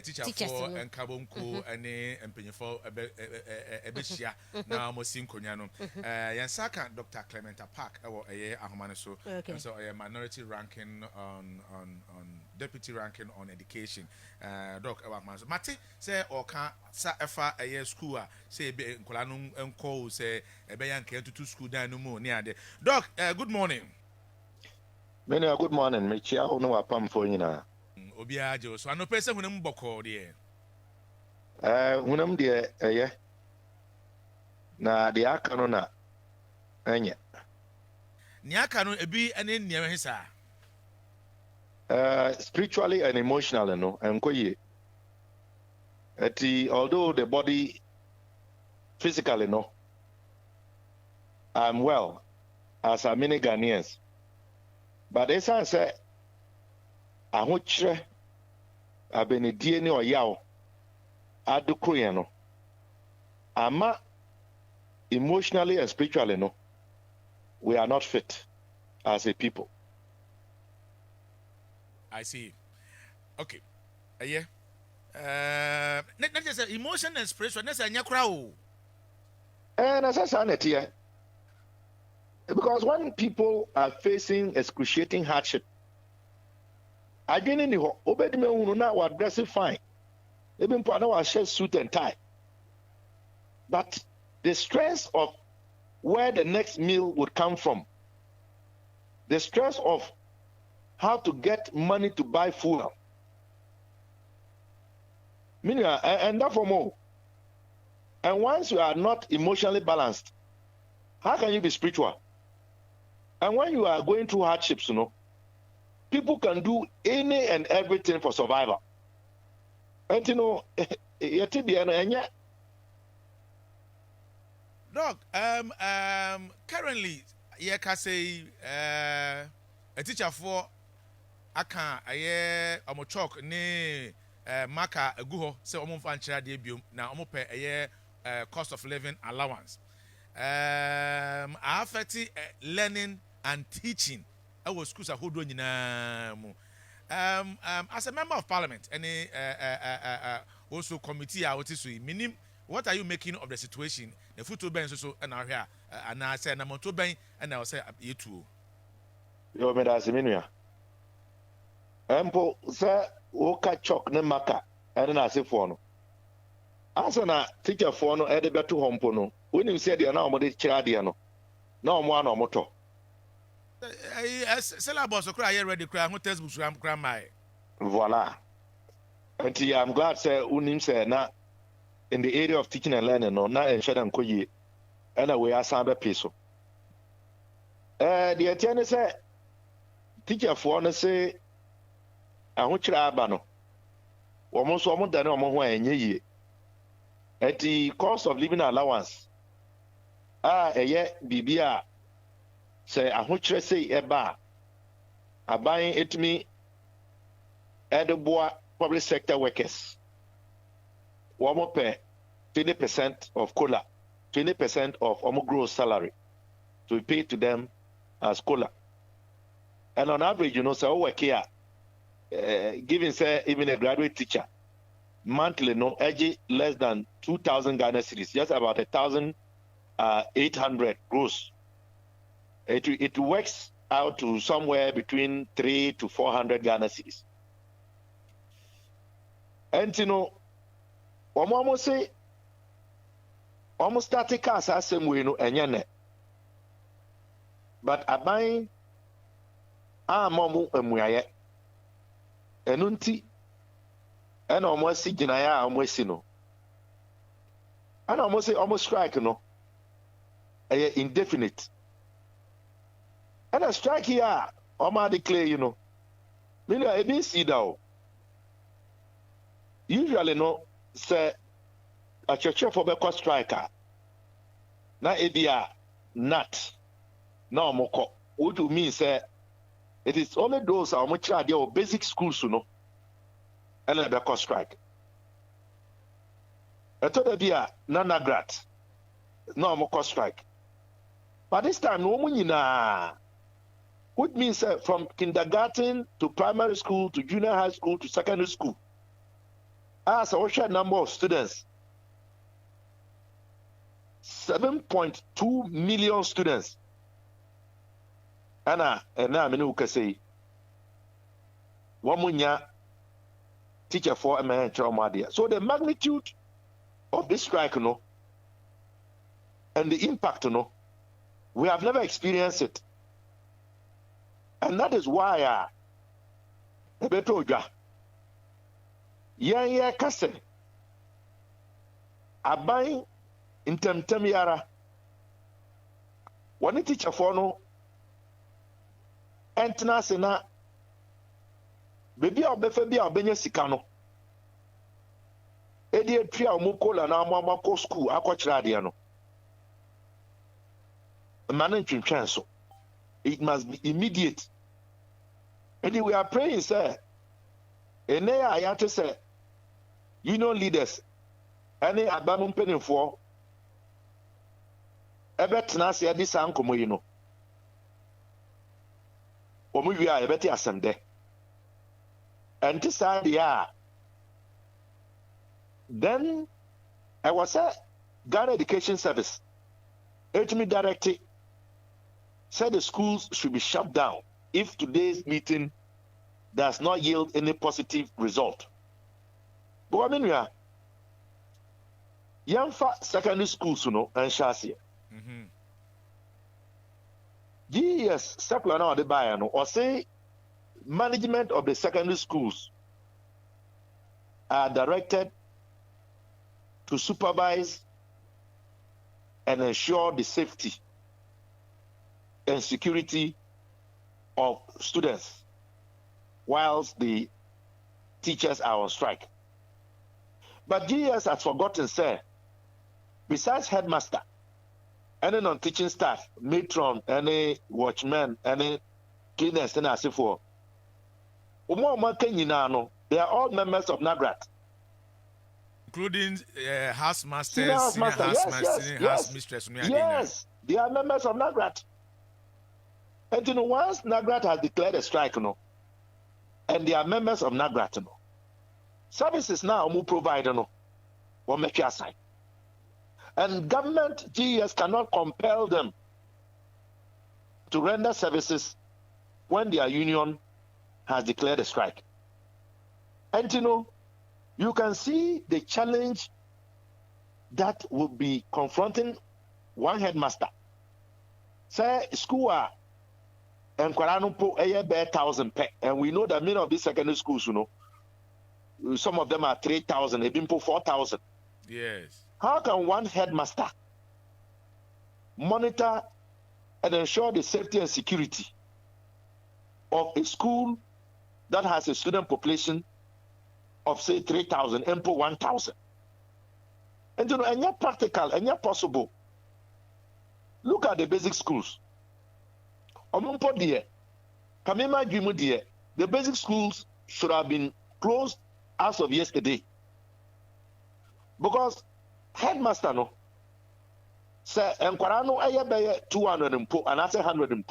teacher for and Kabonko and Empenyfo Ebeshia now Mosim Konyano. Yansaka Dr. Clementa Park a year Ahmanaso. So a minority ranking on deputy ranking on education. Doc Awakman. Mate say or can sa efa a year school say be Kolanum and call say a bayan came to school down no more near there. Doc, good morning. Many a good morning, Michia, who know a pump for you now. Obiajo, so I no person when I'm boko there. When I'm there, yeah. Na the Akanona, Anya. Niakano, a be an in near his spiritually and emotionally, no, and koye. Although the body physically, no, I'm well, as are many Ghanaians. But as I say, I want you I've been a DNA or yaw. I do Koreano. I'm emotionally and spiritually, no. We are not fit as a people. I see. Okay. Yeah. Not just emotion and spiritual, that's a crowd. And as I said here, because when people are facing excruciating hardship, I didn't know obey me who now are dressing fine. Even for now, I share suit and tie. But the stress of where the next meal would come from, the stress of how to get money to buy food, meaning, and that for more. And once you are not emotionally balanced, how can you be spiritual? And when you are going through hardships, people can do any and everything for survival. And Doc, currently, I can say a teacher for Aka, a year, chalk, ne Maka, a guho, so almost fanchira debut, now almost pay a year cost of living allowance. I affect learning and teaching. I was schools who do as a member of parliament, any also committee I was meaning what are you making of the situation? The food bank so and our here and I said I'm to bank and I'll say you too. You made as a minia. Ample sir woka chok ne maka and then I say for no. As a teacher for no editor to hompono. When you said you're now modi chadiano. No one or moto. Syllabus so cry ready cry who textbooks ram my. Voila. And I'm glad sir unim say na in the area of teaching and learning no na en shedan koyi and we are sambe peso. The attorney say teacher for no say ahu kira aba no. Womo so omo dane omo ho enye yi. At the cost of living allowance. Eye bibia say ahu kire say eba aban etimi edeboa public sector workers. 20% of COLA, 20% of gross salary to be paid to them as COLA. And on average, so work here, giving say even a graduate teacher, monthly no edgy less than 2,000 Ghana cedis, just about 1,800 gross. It works out to somewhere between 300 to 400 Ghana cedis. And almost say almost static cars as same way enyane. But aban momu emuaye enunti and almost si ginaya almost no. And almost say almost strike no. Indefinite. And a strike here, Oma declare, meaning I didn't see that. Usually, no, say a church for the striker. Now, if you are not, no more. What do you mean, say it is only those are much or basic schools, and a strike. I told you, Nana Grat, no more strike. But this time, no money na. Which means from kindergarten to primary school to junior high school to secondary school. as a share number of students, 7.2 million students. And now I mean, can say, one teacher for a trauma. So the magnitude of this strike, and the impact, we have never experienced it. And that is why kase aban intemtem yara one teacher for no entena se na bebi a obefa bi a obenya sika no edi atria omukola na amamako school akọchira ade no man ntwentwen so it must be immediate. And we are praying, sir. And they are here to say, union leaders, any abandoned penny for Ebetanasi this uncle, or we are a better assembly. And this idea, then I was a Ghana Education Service, urged me directly, said the schools should be shut down if today's meeting does not yield any positive result. But I mean, we are young secondary schools, and chassis. Yes, secular now the buyer, or say management of the secondary schools are directed to supervise and ensure the safety and security of students whilst the teachers are on strike. But GS has forgotten, sir, besides headmaster, any non-teaching staff, matron, any watchman, any cleaners, and as for they are all members of NAGRAT. Including house mistress. Yes, they are members of NAGRAT. And once NAGRAT has declared a strike, and they are members of NAGRAT, services now will provide, will make you sign. And government GES cannot compel them to render services when their union has declared a strike. And you can see the challenge that will be confronting one headmaster. Say school and Kwaranumpo a bear 1,000 pe, and we know that many of these secondary schools, some of them are 3,000, they've been put 4,000. Yes. How can one headmaster monitor and ensure the safety and security of a school that has a student population of say 3,000 and put 1,000? And yet practical and yet possible. Look at the basic schools. The basic schools should have been closed as of yesterday. Because headmaster say Enquarano aye 200 and 100 and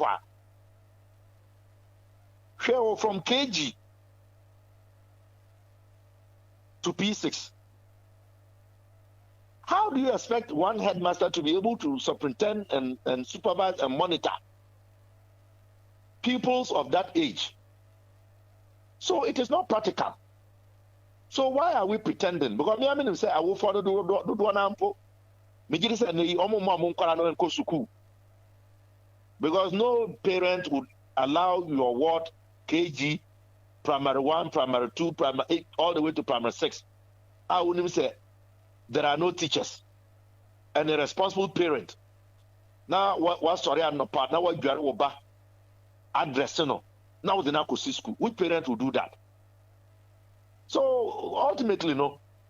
from KG to P6. How do you expect one headmaster to be able to superintend and supervise and monitor pupils of that age? So it is not practical. So why are we pretending? Because me, I mean, say I will follow do one ampo. Me just say ne omo mo nkwara no school. Because no parent would allow your ward KG, primary 1, primary 2, primary 8, all the way to primary 6. I would even say there are no teachers and a responsible parent. Now what sorry I'm not part. Now what you are over address now the Nakosi school. Which parent will do that? So ultimately,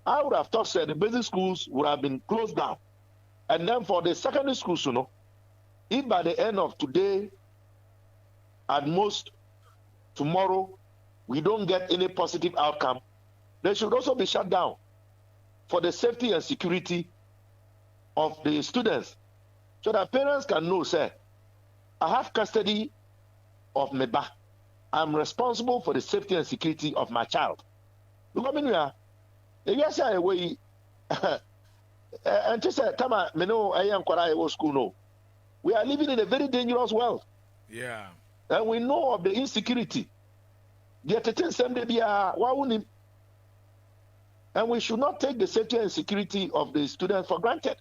I would have thought that the basic schools would have been closed down. And then for the secondary schools, if by the end of today, at most tomorrow, we don't get any positive outcome, they should also be shut down for the safety and security of the students. So that parents can know, say, I have custody of Meba. I'm responsible for the safety and security of my child. Look, I mean, Yes, I we and just Tama, me know I am quite school. No, we are living in a very dangerous world. Yeah. And we know of the insecurity. And we should not take the safety and security of the students for granted.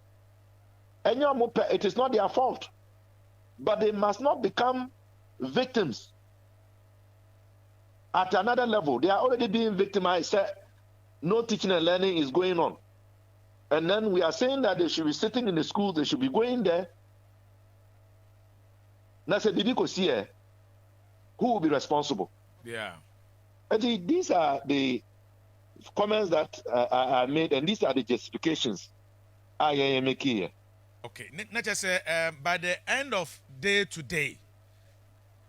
It is not their fault. But they must not become victims at another level. They are already being victimized. No teaching and learning is going on. And then we are saying that they should be sitting in the schools, they should be going there. Now, who will be responsible? Yeah. And these are the comments that are made, and these are the justifications I am making here. Okay, not just by the end of day today,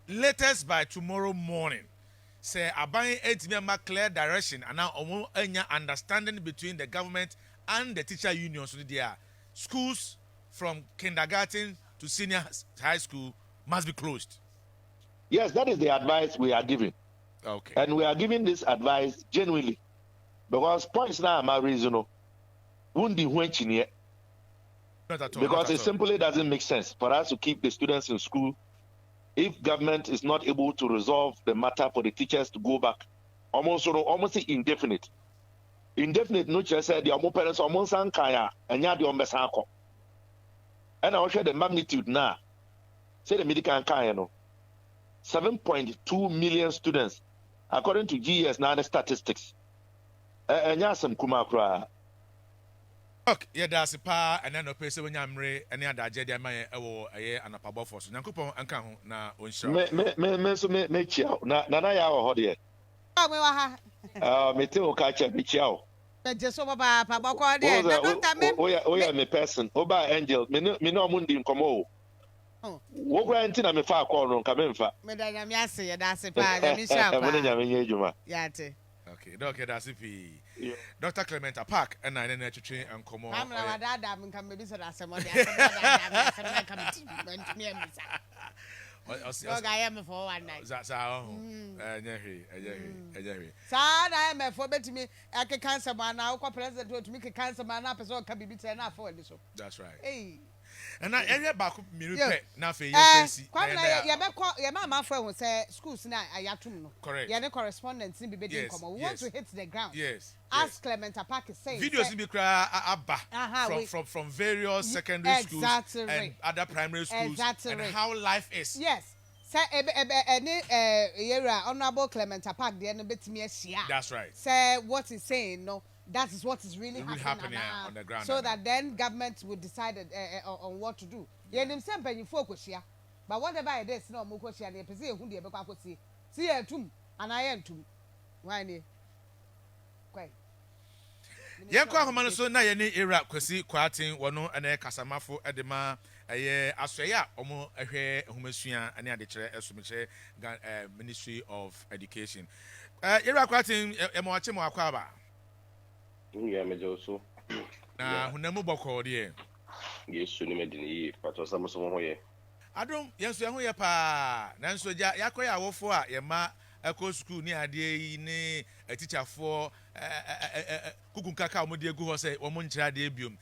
latest by tomorrow morning, say Aban Edmia clear direction and now any understanding between the government and the teacher unions. So there, schools from kindergarten to senior high school must be closed. Yes, that is the advice we are giving. Okay. And we are giving this advice genuinely. Because points now are reasonable. Because it simply doesn't make sense for us to keep the students in school if government is not able to resolve the matter for the teachers to go back. Almost indefinite. Indefinite, no just said the parents almost ankaya and ya the ombesako. And I will share the magnitude now. Say the medical ankaya no. 7.2 million students, according to GES now the statistics. And FM Kumasi. Okay, yeah, that's a pa, and then no person when I'm re, and the other Jedi Maya, a year and a pabo for so. Nankupon and Kahu na unsure. Me chiao. Na ya o hodie. Oh, we were me te o kacha me chiao. but just over papa called there. Oh, me person. Oba angel. Me no mundi nkomo. Wo gra nti na me fa call no nka me mfa. Me da nyame ase ya da ase pa na me sha pa. Me nyame nye adwuma. Ya te. Okay, that's it. Dr. Clementa Park and I didn't actually and come on. I'm not that I'm come maybe so that's some of the I am for one night. That's our Sad I am for bet me I can cancel man now president to make a cancer man up as well can be beaten up for this. That's right. Hey. And I area back minute na fe your mama friend say schools na ayatum. Correct. Your correspondence in be come. We want to hit the ground. Yes. As Clementa Park is saying. Videos be cry from various secondary schools and other primary schools and how life is. Yes. Say any era honorable Clementa Park there no betimi ahia. That's right. Say what he's saying no. That is what is really happening on the ground. So that then government will decide on what to do. Yeah, them simple you focus here. But whatever it is, no more question. They say who they be see a tomb and I am tomb. Why ne? Quite. Yakwa homano so na ye ni era kwasi kwatin wono ene kasamafo edema asoya omo ehwe ehumesua ane ade kire esumche Ministry of Education. Era kwatin emoache mo akwa ba. Yeah, me also. Na hunamu boko de. Yes, ni me dini pato samo so ho ye. Adom yenso ye ho ye pa. Nanso ja yakoya awofo a ye ma eko school ni ade yi ni teacher for kukunkaka mo de egu ho se wo mo nkyira de biom.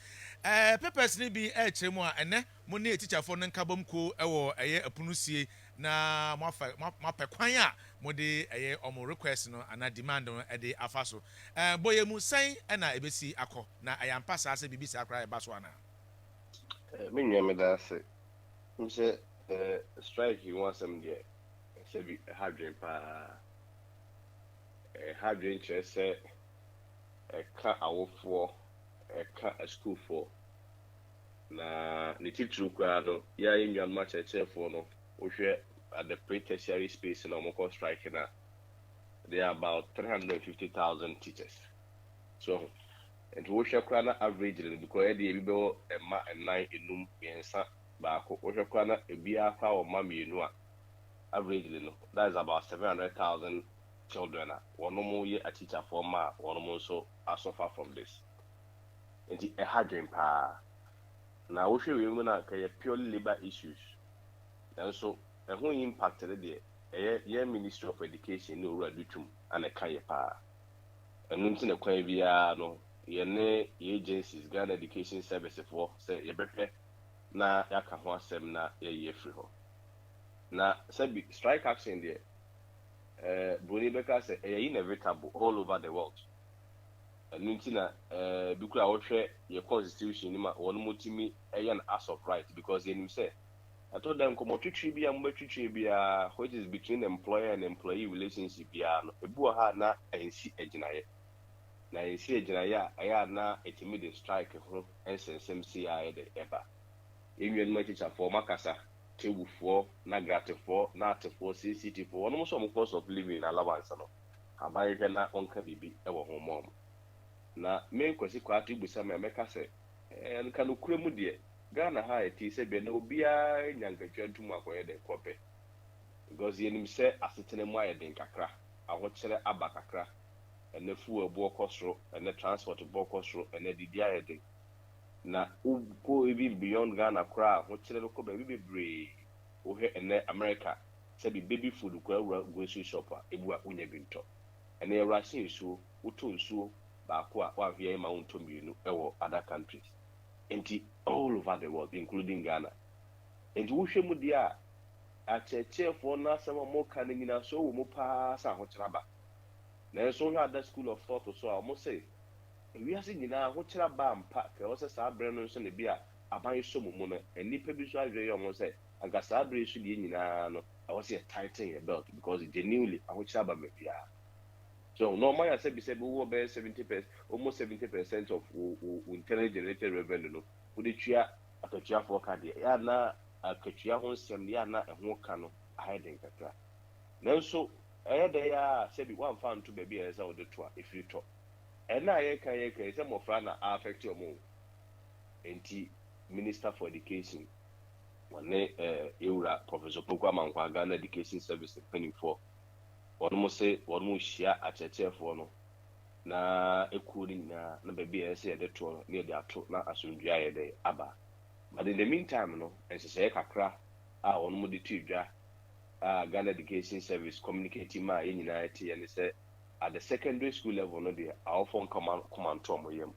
Papers ni bi kire mu a ene mo ne teacher for no nkabom ko ewo eye apunusie na mo apekwan a mo de eye omo request no ana demand no e de afaso boye mu san na ebesi akọ na ayampa sa se bibisi akra e baso ana me nwa me da se nse strike you want some there se bi hardren pa hardren che se ka awofo ka school for na ni teacher kwa no ya enwa ma che for no we at the pre-tertiary space in Omoko strike now. There are about 350,000 teachers. So, and we shall average because the bill and 9 in Yensa Bako, we shall a beer or mammy average. That is about 700,000 children. One more year a teacher for ma, one more so are suffer from this. It's a hard dream pa. Now we should remember purely labor issues. And so, and who impacted the Ministry of Education no Radutum and a Kaya pa. And Nuntin a Quavia no yene agencies Ghana Education Service for say yebehwe na yaka ho asem na ye free ho na say strike action there Bruni Beka say inevitable all over the world and ntina bikura wo hwe your constitution ni ma won motimi an as of right because yenim say I told them come twitwi bia mbetwitwi bia which is between employer and employee relationship bia no ebu ha na ensi aginaye na ensi aginaye aya na etimi the strike ho ensensem cia de eba enwen ma teacher for makasa tewufo na gratefo na atefo CCT for one most of cost of living allowance no abaye hwe na onka bibi e wo ho mom na me kwesi kwa atibusa me meka se nka no kuremu de Ghana ha eti se be na obia nyankatwa ntum akoye de kope because yenim se asetene mu ayeden kakra ahokyere aba kakra ene fu ebu okosro ene transport bu okosro ene didi ayeden na go even beyond Ghana kra ahokyere no ko ba bebre o he ene America se bi baby food kwa grocery shop a ebu a unya binto ene Russian so uto nsuo ba ko a wa hwe ma unto mienu ewo other countries all over the world, including Ghana. And we should mudia a chair for Nasa more canning in our soul, more pass and Hotraba. There's only other school of thought or so, I must say. We are singing our Hotraba and Pack, also Sabrenos and the beer, a buy so mona, and Nipper Visual almost said, I got Sabri should be in I was here tightening a belt because it genuinely a Hotraba maybe. So normally I said we will bear 70%, almost 70% of internally generated revenue. Would it cheer at a chair for Cadi? Yana a Katia Honsam Yana and Wokano, a hiding Katra. Now, so they are said one found to baby as out the tour if you talk. And I can some of Rana affect your move. And Minister for Education, one Eura, Professor Pukwaman, Ghana Education Service, penny for. Almost say almost share at a chair for no na ekuri na baby say the tour near the ato na asundua de aba but in the meantime no and say kakra on mo de tudwa Ghana Education Service communicating ma nyina ati and say at the secondary school level no dey our phone command to mo yam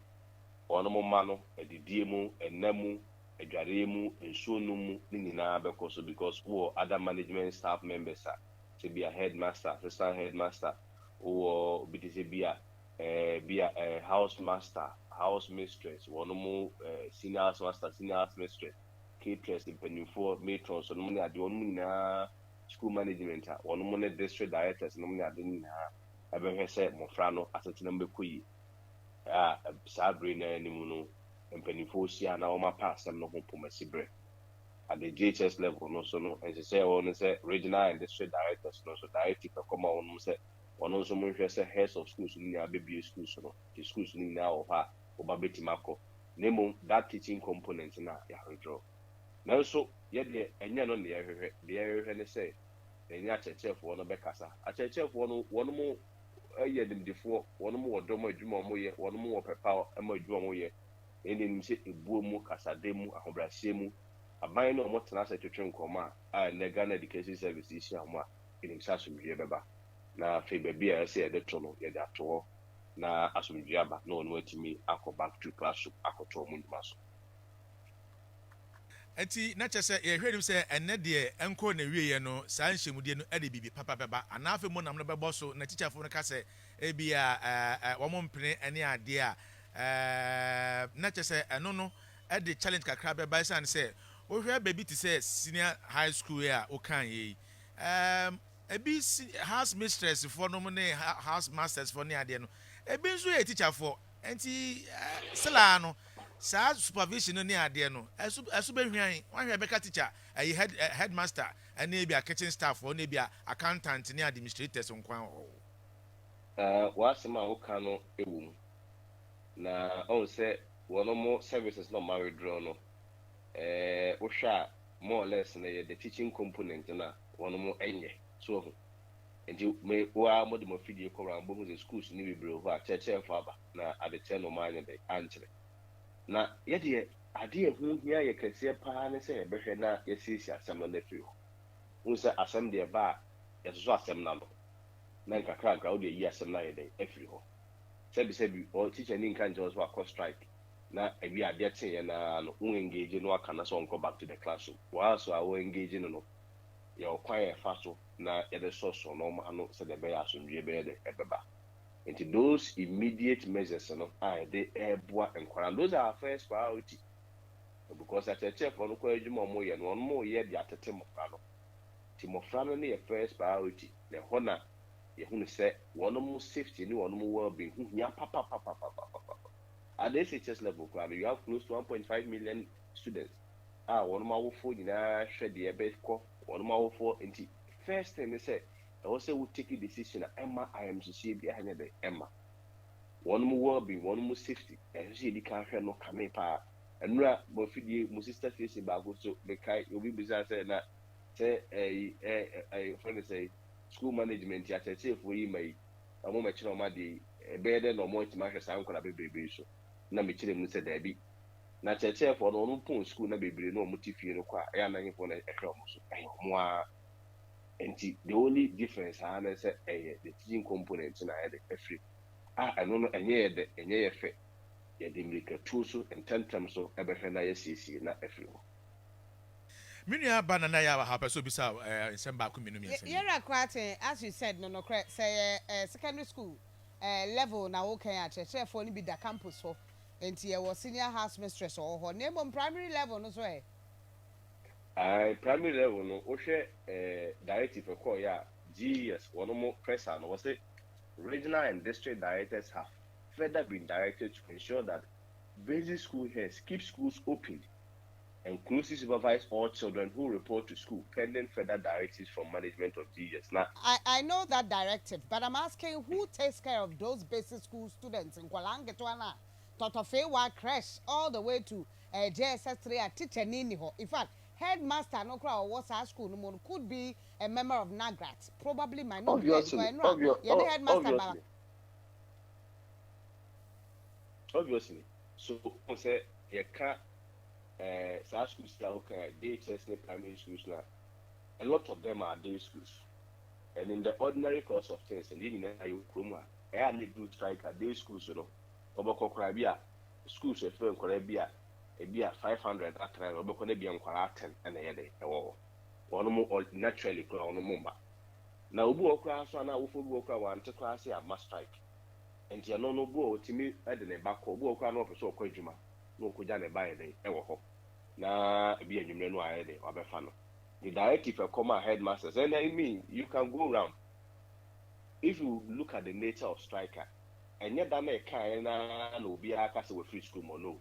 ono mo ma no edidie mu enamu adware mu ensuo no mu nyina bekoso because who other management staff members are to be a headmaster, assistant headmaster, or be a house master, house mistress, one more senior house master, senior house mistress, caterers, depending for matrons, so no money na school management, one more district directors, no money I didn't have ever said Mofrano as a number kui, Sabrina and Muno, and penny for Siana or my past, I'm not home for my sibre. At the JHS level, no, so no, and she say, on say regional and district directors, no, so directly come on, say, one also more say heads of schools in our baby schools, no, the schools in now of her, or Babeti Marco, name that teaching components now, yeah, withdraw. Now, so, yet, and you're on the area, and they say, then you church for one of Becassa, a church for one more a year than before, one more domo, Jumo, one more per power, and more Jumo, and then sit a boom, Casademu, a Hobrasemu. A buy no more than I said to train coma, and the Ghana Education Service is here. In Sasum Jabba. Now, Faber I say the tunnel, yet that all. Now, Asum Jabba, no one waiting me, I go back to class, I go to Mundamas. Eti na chese ye hwenim se enne de enko na wiye no saa nhyemude no ade bibi papa baba anafe mo nam no bebo so na teacher fo no ka se e bia wo mo mpene ene ade a na chese eno no ade challenge kakra beba san se o hwe baby ti se senior high school ya o kan yi ebi house mistress for no ne house masters for ne ade no ebi nso ye teacher for enti sela no sa supervision no ne ade no esu be hwan wan hwe beka teacher headmaster and e bia kitchen staff or ne bia accountant ne administrators nkwan ho wasema o kan no ewum na on say one more services no married draw no osha more or less na the teaching component na one more enye so and you may wa mo de mo fidie ko ran bo the schools ni bebre ho a cheche for aba na ade che no man de antre na ye de ade ehu hia ye kese pa ne se be hwe na ye sisi asem na fi ho unsa asem de ba ye so asem na no na nkakra nkra o de yi asem na ye de afiri ho Sebi or teacher nin can just work or strike. Now we are getting and engaging no can so go back to the classroom. While so I will engage in no your quiet fast na the source or no man said the bear soon be better. Into those immediate measures, they and those are our first priority. Because at a chef on the more and one more year the at Timofrano. Timofrano near first priority. The honor, you say one more safety, one more well being. Papa. At this HS level, you have close to 1.5 million students. One more for shred the best call, one more for into first thing they say. I also will take a decision. Emma, I am to see behind the Emma. One more well being, one more safety. And see the car no coming pa. And now, both the my sister says about so the kai will be bizarre say that say a friend say school management ya say for you may a moment no madi better no more to make sound could be baby so. Na me chile mu say there be. Na cheche for no pon school na baby no motifi no kwa ya na for na ehwe mo so. Mo and the only difference I say the teaching component in every I don't know any the effect. Yeah, they make a two and 10 times so everything I see na everyone. Minya banana ya hapa so bisa Nsemba kuminu mi. You're quite as you said no say secondary school level na okay at church for ni be the campus for enti was senior house mistress or her name on primary level no so Primary level no o share directive for call ya GS one more press and was it regional and district directors have further been directed to ensure that basic school heads keep schools open and closely supervise all children who report to school pending further directives from management of GS. Now, I know that directive, but I'm asking who takes care of those basic school students in Kwalangetwana, Totofewa Crash, all the way to JSS3 at teacher Niniho. In fact, headmaster no crowd was our school no could be a member of Nagrat, probably might not be headmaster. Obviously, so say you can't schools like DHS primary schools now. A lot of them are day schools, and in the ordinary course of things, and even in Kroma, I only do strike at day schools, you know. Obako Krabia schools a firm Krabia, a beer 500 at time, Obako Nebian Kwaraten, and a headache. One more naturally on the Mumba. Now, Ubu class one out for worker one to class here must strike. And you know no go to me at the back or walk on office or Kojima. No Kujane by a day, ever hope. Na be a new no idea or Befano. The directive of comma headmasters, and I mean you can go around. If you look at the nature of striker, and yet that may kind no be a castle with free school or no.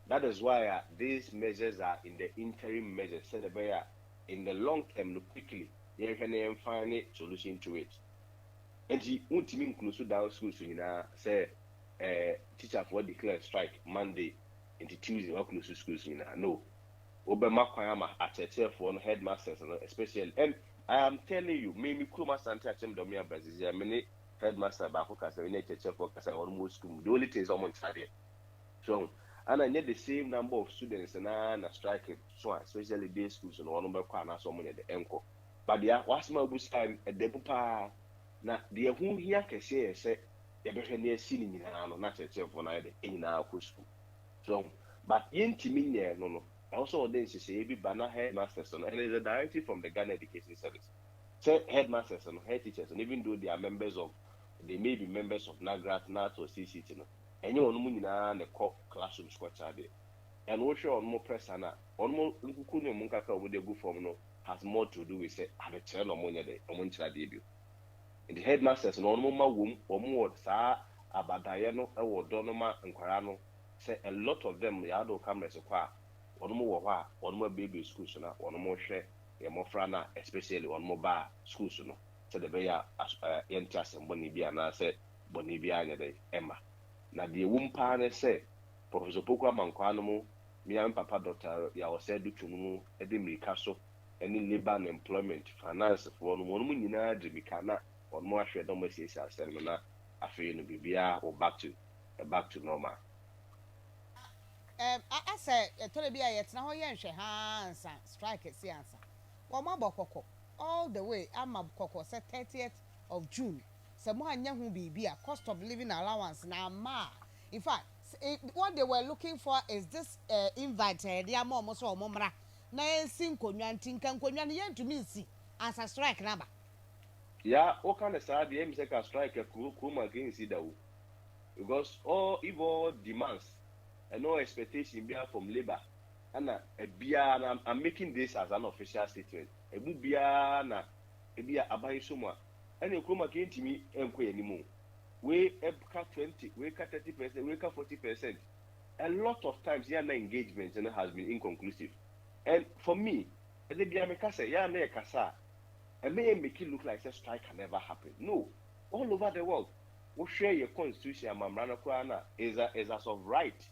That is why these measures are in the interim measures, said the bear in the long term, look quickly, you can find a solution to it. And he won't even close down schools say teacher for declare strike Monday into Tuesday or close to schools no. Obama Kwayama at a for headmasters especially and I am telling you, maybe Kuma Santa Domia Brazil, many headmaster Bafokas and teacher for almost school. The only thing is almost so and I need the same number of students and a striking so especially day schools and one number Kwana so many at the Enco. But yeah, what's my boost time at the Papa. Na the who here can say you better near seeing not a for neither in our school. So, but in Timina, no. Also, then she say, be banner headmasters, and there is a directive from the Ghana Education Service. Say headmasters and head teachers, and even though they are members of, they may be members of NAGRAT, NAT, or CCT, and you know, the classroom squad and also on more press and on more Nkunu Munkaka with the good form has more to do with say, I have a channel of money, a monthly debut. In the headmasters, no more womb or more, Sa Abadayano, or Donoma and Quarano, say a lot of them, the adult cameras acquire one more baby schools, one more share, a more frana, especially one more bar schools, so the Baya Yentas and Bonibia, and I said Bonibia and Emma. Now the womb partner say, Professor Poka Manquanamo, me and Papa Doctor, Yaw said to Edimri Castle, any labor and employment, finance for one woman in a Jimicana. Or more share don't say seminar after BBR or back to normal. I said, told me it's now hands strike it, see answer. Well, my boko all the way, I'm a coco, said 30th of June. mo anya hu bibia cost of living allowance na ma. In fact, what they were looking for is this invite dia mo so omomra na ensi nkonwa ntinka nkonwa ne yentumi nsi as a strike number. Yeah, what kind of sad the MSEC strike a kuma against it because all demands and no expectation be from labor. And I'm making this as an official statement. A bubia na a bia abai soma. And you come again to me anymore. We cut 20, we cut 30%, we cut 40%. A lot of times, yeah, engagement has been inconclusive. And for me, the Biamekasa, yeah, ne kasa, and may make it look like a strike can never happen. No, all over the world, we share your constitution, Mamrana Kwana, is as of right.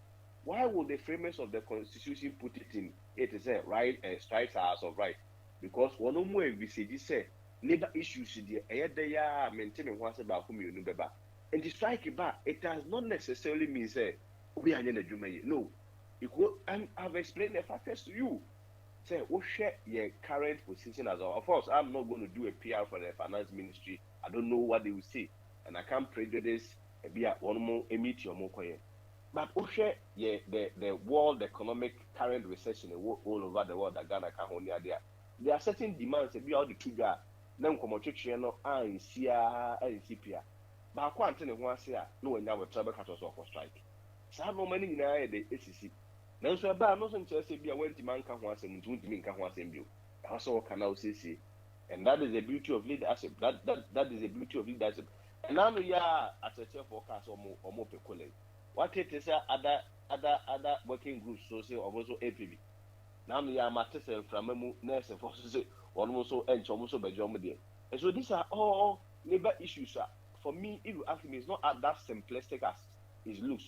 Why would the framers of the constitution put it in? It is a right and strikes are as of right. Because one more we say labor issues they are maintaining once about whom you know. And the strike it does not necessarily mean say we are in a Juma. No. And I've explained the factors to you. Say we share your current position as of course I'm not going to do a PR for the finance ministry. I don't know what they will say. And I can't prejudice be at one more emit your more. But share the world economic current recession all over the world that Ghana can only there. There are certain demands that be all the two guys. Then come no and see CPR. But I can't tell you one say no when you trouble cut us off for strike. So no many in the ACC. Now so about no some say be a when demand can once and don't mean can once and build. Also can now say and that is the beauty of leadership. That is the beauty of leadership. And now we are at a forecast or more peculiar. What it is other working groups, social or also APB. Now we are matters from nurse and forces or also and also by Germany. And so these are all labor issues. For me, if you ask me, it's not that simplistic as it looks.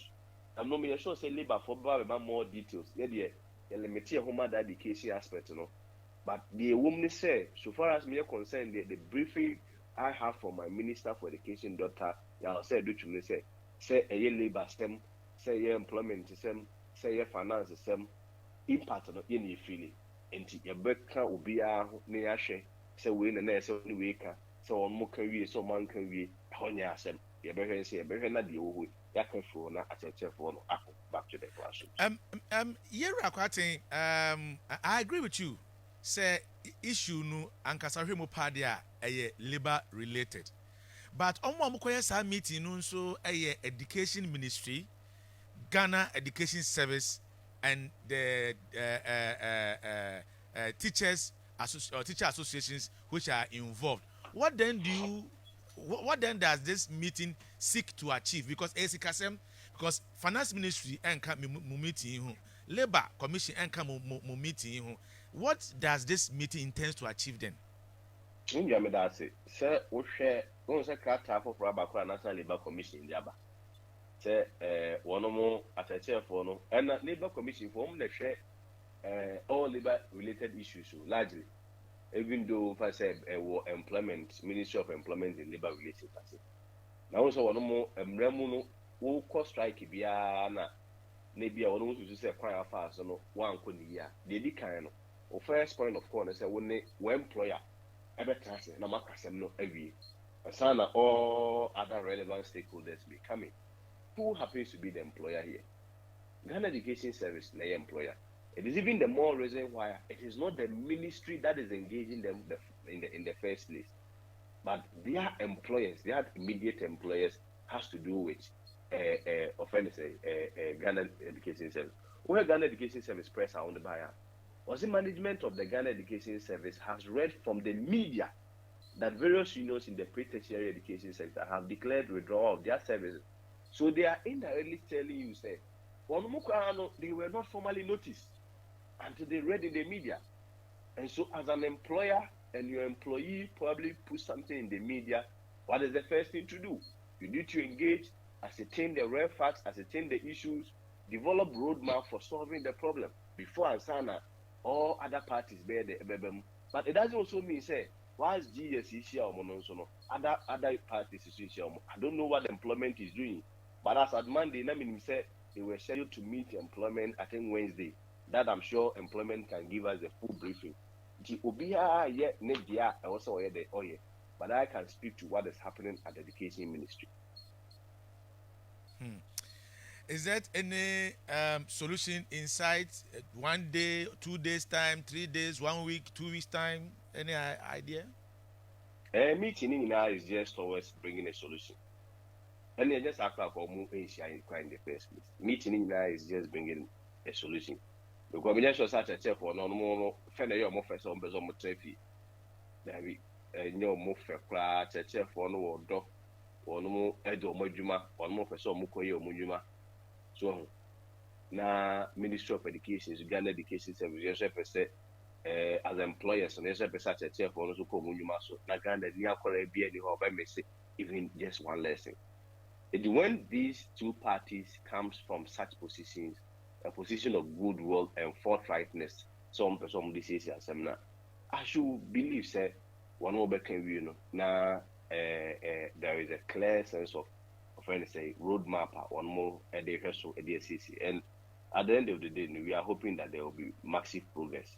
I'm not sure say labor for more details. Yeah, the limited home education aspect, you know. But the woman say, so far as me are concerned, the briefing I have for my Minister for Education, Dr. Yao said, do to me say a labor stem, say employment system, say finance system, impact on any feeling. And your becca will be a near share, say win and nurse only weaker, so on more career, so man can be on your sem. You better say, better not deal with Yakafo, not at a telephone, back to the classroom. I agree with you. Say issue no ankasahwemo padia labor related. But omo meeting no so education ministry, Ghana Education Service, and the teacher associations which are involved. What then does this meeting seek to achieve? Because because finance ministry and meeting, labor commission and meeting. What does this meeting intend to achieve then? Sir, we share one second for Rabakra National Labor Commission in Yaba. Say, one more at a chair for no, and Labor Commission for whom they share all labor related issues largely, even though if I say employment, Ministry of Employment and Labor Relations. Now, also one more, Remuno, who cost strike Biana, maybe I want to say quite fast, no one could year. They decline. First point of call is when employer ever task na makasem no every asana all other relevant stakeholders be coming. Who happens to be the employer here? Ghana Education Service, the employer. It is even the more reason why it is not the ministry that is engaging them in the first place, but their employers, their immediate employers, has to do with Ghana Education Service. Where Ghana Education Service press on the buyer. Was the management of the Ghana Education Service has read from the media that various unions in the pre-tertiary education sector have declared withdrawal of their services. So they are indirectly telling you, say, they were not formally noticed until they read in the media. And so as an employer and your employee probably put something in the media, what is the first thing to do? You need to engage, ascertain the rare facts, ascertain the issues, develop roadmap for solving the problem before Ansana all other parties bear the but it doesn't also mean say why GS issue or other parties issue. I don't know what employment is doing, but as at Monday, I mean say they were scheduled to meet employment I think Wednesday. That I'm sure employment can give us a full briefing. The Obia yet Nebia also the but I can speak to what is happening at the education ministry. Is that any solution inside 1 day, 2 days time, 3 days, 1 week, 2 weeks time? Any idea? A meeting now is just towards bringing a solution. And they just act like in the first place. Meeting now is just bringing a solution. The combination such a chef or no more, fend your more first on Bezom Trefi. There be no more fair crash, a chef or no dog, or no more Edo Mojuma, or more for some Mukoyo Mujuma. So now Ministry of Education, Uganda Education Service, as employers, and there's such a chef or no Mujuma, so Naganda, Niakore, be any hope, I may say, even just one lesson. When these two parties comes from such positions, a position of goodwill and forthrightness, some disease seminar, I should believe say one more can we now there is a clear sense of say roadmap one more at the ADCC, and at the end of the day we are hoping that there will be massive progress.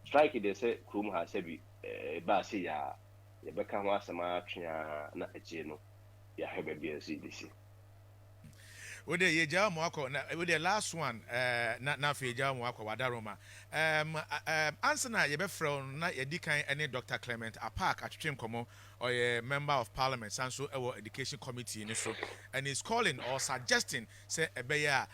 Strike they say Krum has said Basi ya Beckham was a match na echino ya have a BSCDC. With the Yeja Mwako, with the last one, na Feja Mwako Wadaroma. Answer na Yebefro na Yedikan any Dr. Clement Park at Trim Como or a member of Parliament, Sanso Ewo Education Committee in Israel, and is calling or suggesting say Ebeya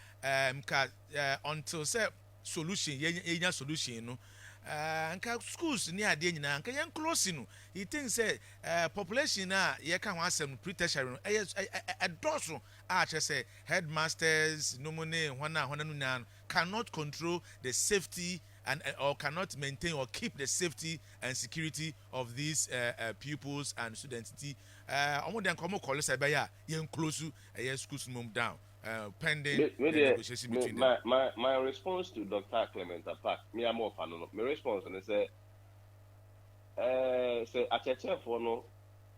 until say solution, yenya solution, no. Nka schools near the nka yan close no he thinks say population na ye kan wasem pre-tertiary a doso say headmasters no money hwana cannot control the safety and or cannot maintain or keep the safety and security of these pupils and students. Omo den komo call say be ya yen close schools move down. Pending the negotiation between them. My response to Dr. Clement Park, me am more fan. My response and say a for no,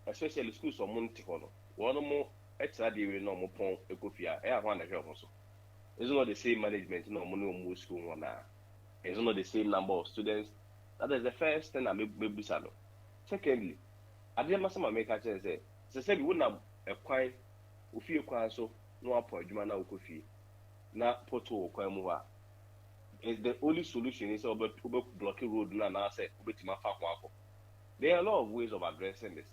especially schools of Monte Hono. One more extra deal no more pon ekofia. One also. It's not the same management, no money on school one. It's not the same number of students. That is the first thing I may salo. Secondly, I didn't make a chance say we wouldn't have acquired Ufio Kwaso. No appoint Jumana Ukofi. Na poto Kwamuwa. Is the only solution is about blocking road and I say Ubetima Fakwako. There are a lot of ways of addressing this.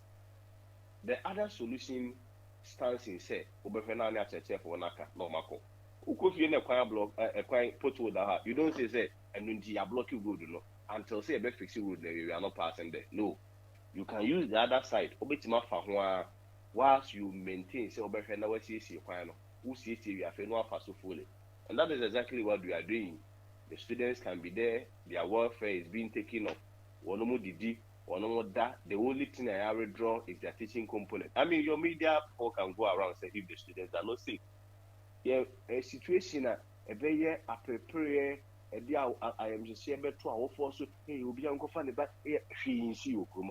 The other solution stands in say Ubefenania Cheche for Naka, no Mako. Ukofi in a choir block a choir poto that you don't say and you are blocking road no until say a fixing road there you are not passing there. No. You can use the other side, Ubetima Fakwa. Whilst you maintain say obefenda we see kwano who see we are no afaso fully, and that is exactly what we are doing. The students can be there, their welfare is being taken up. One more didi, one more that. The only thing I withdraw is their teaching component. I mean, your media people can go around and say if the students are not safe. Yeah, a situation a very appropriate. I am just saying better to our force. Hey, you be uncle funny, but she see you come,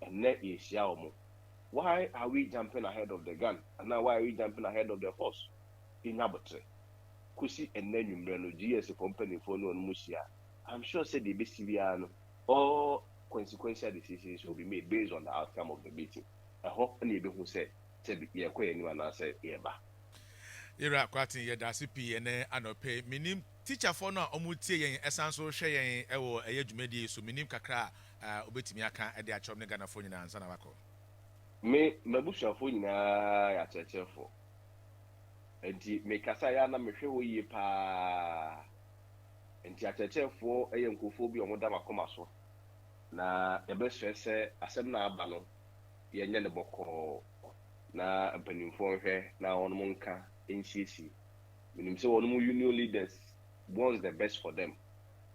and that is Xiaomo. Why are we jumping ahead of the gun? And now why are we jumping ahead of the horse? In Abutre. Kusi and then you know GS company for no Musia. I'm sure said the BCBN all consequential decisions will be made based on the outcome of the meeting. I hope any who said anyone I said Eba. Ira kwati ye da CP ene anope minim teacher for no omutie yen esanso hwe yen ewo eyadwumadi so minim kakra obetimi aka e de achom ne Ghana fo nyina ansa na bako. Me mabushafo nyinaa ya chechefo enti me kasa ya na mehwe wo yie pa enti achechefo eyenkofo bi omoda makoma so na yebesese asem na aba no ye nye ne boko na mpanimfo hwe na wono nka NCC minim se wono union leaders wants the best for them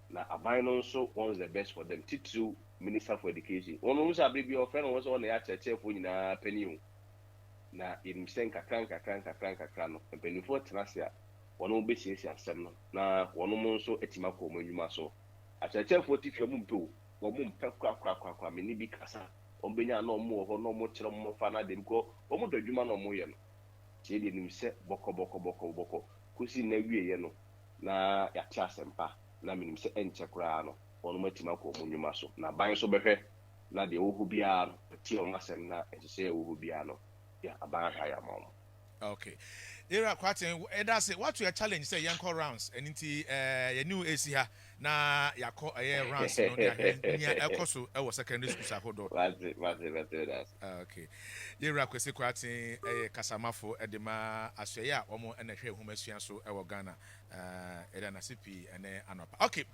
na aban so wants the best for them titu Minister for Education. One who's a baby of friend was on the church for in a penny. Na in Senka Cranka, and penny for Trasia. One will be says and na one woman so etimako when you must so. At a church for if your mumpo, or moon crack, mini bicasa, or Benya no more, or no more fana than go, or more the human or moyen. She didn't say boko, Kusi nevi yeno, na yachas and pa, na minim se enchacrano. On Matimako Munimaso. Now, buying so better, na de ohu bia no ti on asem na se ohu bia no ya aban ha ya mom. Okay. Era kwatin that's it. What your challenge say yanko rounds and inti your new AC ha na yakọ rounds no dia ekoso e wo secondary school sahodo. That's it. Okay. Era kwese kwatin kasamafo edema asye a omo na hwe humasua so e wo Ghana eda na sipi ene anopa. Okay.